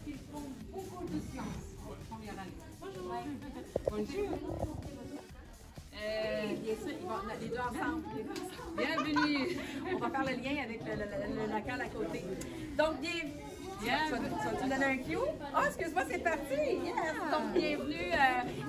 qu'ils font beaucoup de sciences en première année. Bonjour. Bonjour. Bien sûr, ils vont les deux ensemble. Bienvenue. On va faire le lien avec le local à côté. Donc, bienvenue. Tu vas-tu me donner un cue? Oh, excuse-moi, c'est parti! Yes! Donc, bienvenue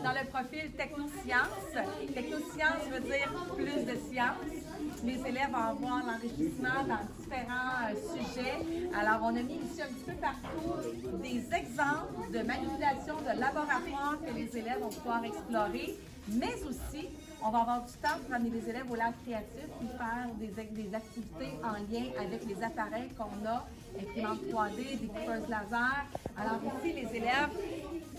dans le profil Technosciences. Technosciences veut dire plus de sciences. Les élèves vont avoir l'enrichissement dans différents sujets. Alors, on a mis ici un petit peu partout des exemples de manipulation de laboratoire que les élèves vont pouvoir explorer, mais aussi, on va avoir du temps pour amener les élèves au lab créatif et faire des activités en lien avec les appareils qu'on a, imprimantes 3D, découpeuses laser. Alors ici, les élèves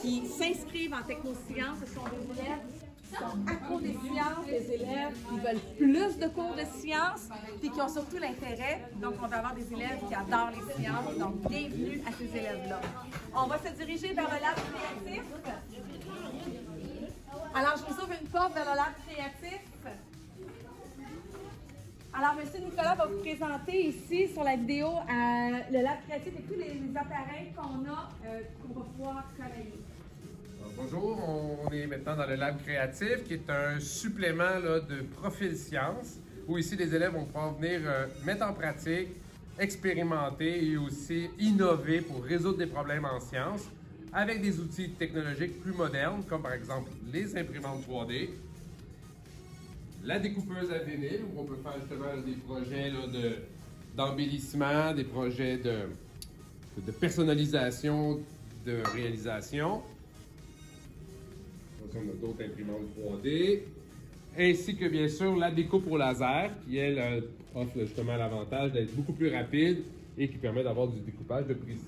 qui s'inscrivent en technosciences, ce sont des élèves qui sont accros des sciences, des élèves qui veulent plus de cours de sciences et qui ont surtout l'intérêt. Donc, on va avoir des élèves qui adorent les sciences. Donc, bienvenue à ces élèves-là. On va se diriger vers le lab créatif. Alors, je vous ouvre une porte vers le lab créatif. Alors, M. Nicolas va vous présenter ici sur la vidéo le lab créatif et tous les appareils qu'on a qu'on va pouvoir travailler. Bonjour, on est maintenant dans le lab créatif qui est un supplément là, de profil sciences où ici les élèves vont pouvoir venir mettre en pratique, expérimenter et aussi innover pour résoudre des problèmes en sciences avec des outils technologiques plus modernes comme par exemple les imprimantes 3D, la découpeuse à vinyle où on peut faire justement des projets d'embellissement, des projets de personnalisation, de réalisation. On a d'autres imprimantes 3D, ainsi que bien sûr la découpe au laser qui, elle, offre justement l'avantage d'être beaucoup plus rapide et qui permet d'avoir du découpage de précision.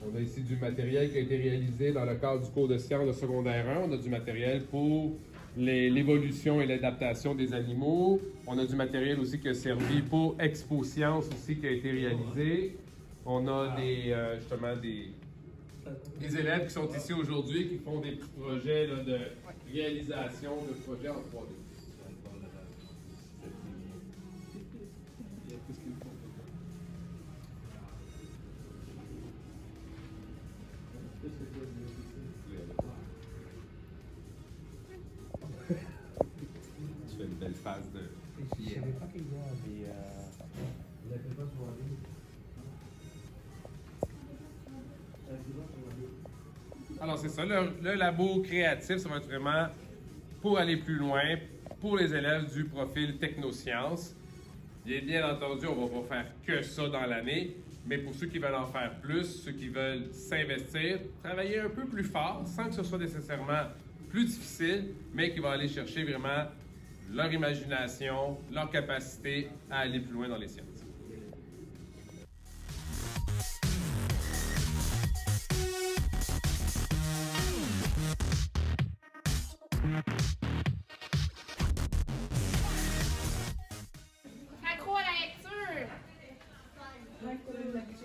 On a ici du matériel qui a été réalisé dans le cadre du cours de sciences de secondaire 1. On a du matériel pour l'évolution et l'adaptation des animaux. On a du matériel aussi qui a servi pour Expo Science aussi qui a été réalisé. On a justement des élèves qui sont ici aujourd'hui qui font des petits projets là, de réalisation de projets en 3D. Tu fais une belle phase de... Je savais pas qu'il y a des... Alors c'est ça, le labo créatif, ça va être vraiment pour aller plus loin, pour les élèves du profil Technosciences. Et bien entendu, on va pas faire que ça dans l'année, mais pour ceux qui veulent en faire plus, ceux qui veulent s'investir, travailler un peu plus fort, sans que ce soit nécessairement plus difficile, mais qui vont aller chercher vraiment leur imagination, leur capacité à aller plus loin dans les sciences. Accro à la lecture.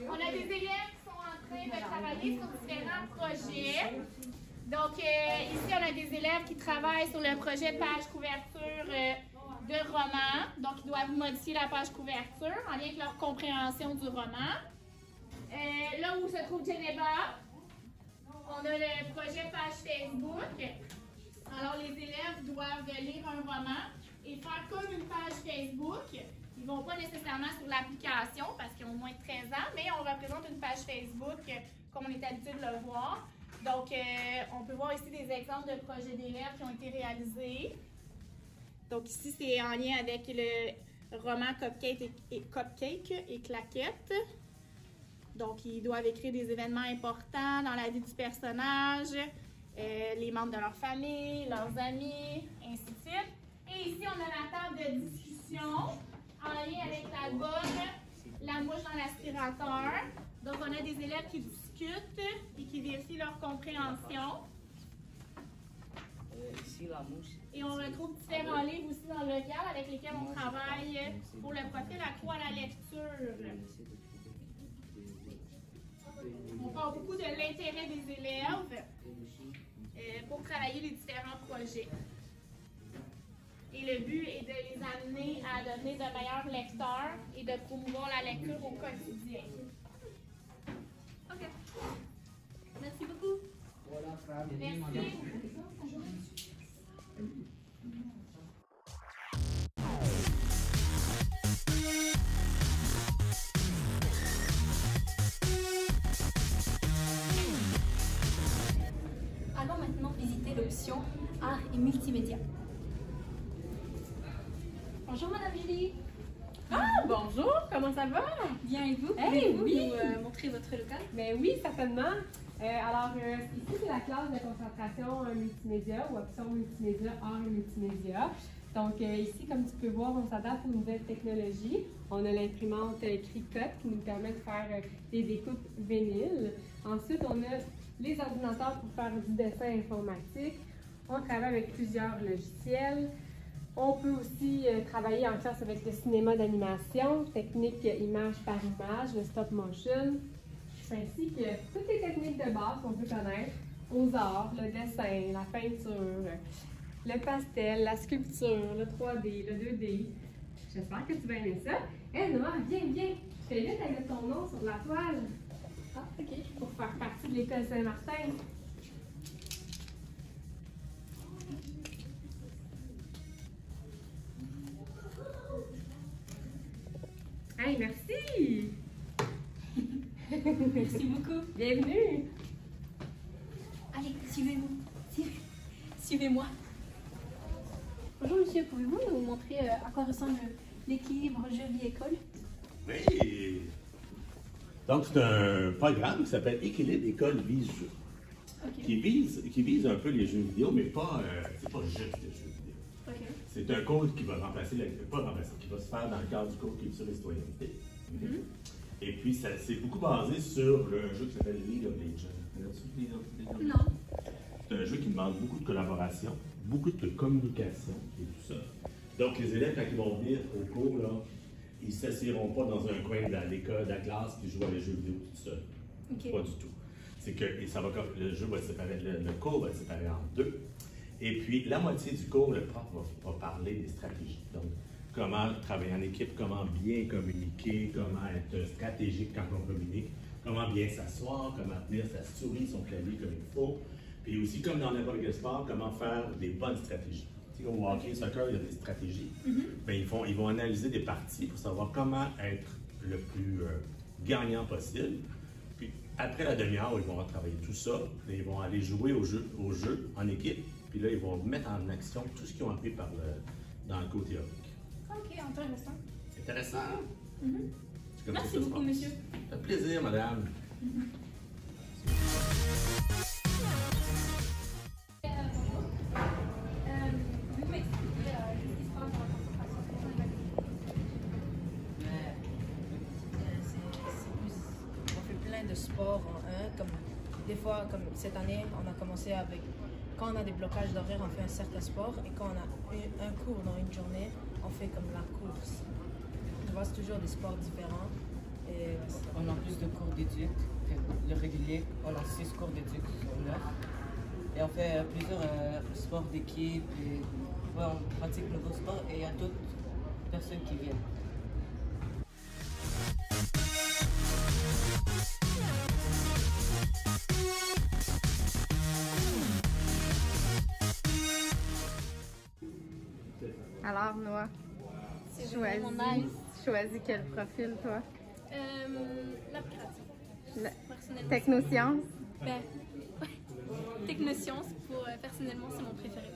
On a des élèves qui sont en train de travailler sur différents projets. Donc, ici, on a des élèves qui travaillent sur le projet page couverture de roman. Donc, ils doivent modifier la page couverture en lien avec leur compréhension du roman. Là où se trouve Geneva, on a le projet page Facebook. Alors, les élèves doivent lire un roman et faire comme une page Facebook. Ils ne vont pas nécessairement sur l'application parce qu'ils ont moins de 13 ans, mais on représente une page Facebook comme on est habitué de le voir. Donc, on peut voir ici des exemples de projets d'élèves qui ont été réalisés. Donc, ici, c'est en lien avec le roman Cupcake et Claquette. Donc, ils doivent écrire des événements importants dans la vie du personnage, les membres de leur famille, leurs amis, ainsi de suite. Et ici, on a la table de discussion en lien avec l'album La mouche dans l'aspirateur. Donc, on a des élèves qui discutent et qui vérifient leur compréhension. Ici, la mouche. Et on retrouve différents livres aussi dans le local avec lesquels on travaille pour le profil accro à la lecture. On parle beaucoup de l'intérêt des élèves pour travailler les différents projets. Et le but est de les amener à devenir de meilleurs lecteurs et de promouvoir la lecture au quotidien. Merci. Allons maintenant visiter l'option art et multimédia. Bonjour Madame Julie. Ah, bonjour, comment ça va? Bien et vous? Hey, Pouvez-vous oui. nous montrer votre local? Ben oui, certainement. Ici, c'est la classe de concentration multimédia ou option multimédia, art et multimédia. Donc, ici, comme tu peux voir, on s'adapte aux nouvelles technologies. On a l'imprimante Cricut qui nous permet de faire des découpes vinyles. Ensuite, on a les ordinateurs pour faire du dessin informatique. On travaille avec plusieurs logiciels. On peut aussi travailler en classe avec le cinéma d'animation, technique image par image, le stop motion, ainsi que toutes les techniques de base qu'on peut connaître aux arts, le dessin, la peinture, le pastel, la sculpture, le 3D, le 2D. J'espère que tu vas aimer ça. Hé, Noah, viens. Je t'invite à mettre ton nom sur la toile. Ah, ok. Pour faire partie de l'école Saint-Martin. Hey, merci! Merci beaucoup. Bienvenue! Allez, suivez-moi. Bonjour monsieur, pouvez-vous nous montrer à quoi ressemble l'équilibre jeu-vie-école? Oui. Donc, c'est un programme qui s'appelle Équilibre École Vise-Jeu, Ok. qui vise un peu les jeux vidéo, mais pas, c'est pas juste les jeux vidéo. Ok. C'est un cours qui va qui va se faire dans le cadre du cours Culture et Citoyenneté. Et puis, c'est beaucoup basé sur un jeu qui s'appelle League of Legends. Non. C'est un jeu qui demande beaucoup de collaboration, beaucoup de communication et tout ça. Donc, les élèves, quand ils vont venir au cours, là, ils ne s'assiront pas dans un coin de l'école, de la classe, puis jouer à des jeux vidéo tout seul. Ok. Pas du tout. C'est que le jeu va se séparer, le cours va se séparer en deux. Et puis, la moitié du cours, le prof va parler des stratégies. Donc, comment travailler en équipe, comment bien communiquer, comment être stratégique quand on communique, comment bien s'asseoir, comment tenir sa souris, son clavier comme il faut. Puis aussi, comme dans n'importe quel sport, comment faire des bonnes stratégies. Tu sais, comme au hockey, soccer, il y a des stratégies. Bien, ils vont analyser des parties pour savoir comment être le plus gagnant possible. Puis après la demi-heure, ils vont travailler tout ça. Et ils vont aller jouer au jeu en équipe. Puis là, ils vont mettre en action tout ce qu'ils ont appris dans le cours théorique. Ok, intéressant. Intéressant, hein? C'est comme ça Merci que ça se beaucoup, passe. monsieur. Ça fait plaisir, madame. Vous m'expliquez qu'est-ce qui se passe dans la concentration? On fait plein de sports en un, comme des fois, comme cette année, on a commencé avec, quand on a des blocages d'horaire, on fait un certain sport, et quand on a un cours dans une journée, on fait comme la course. Tu vois, c'est toujours des sports différents. Et On a plus de cours d'éduc que le régulier. On a 6 cours d'éduc sur 9. Et on fait plusieurs sports d'équipe. Et ouais, on pratique de nouveaux sports et il y a d'autres personnes qui viennent. Alors, Noah, C'est vraiment nice. choisis quel profil, toi? La créative. La- Personnellement. Technosciences? Ben, technosciences, personnellement, c'est mon préféré.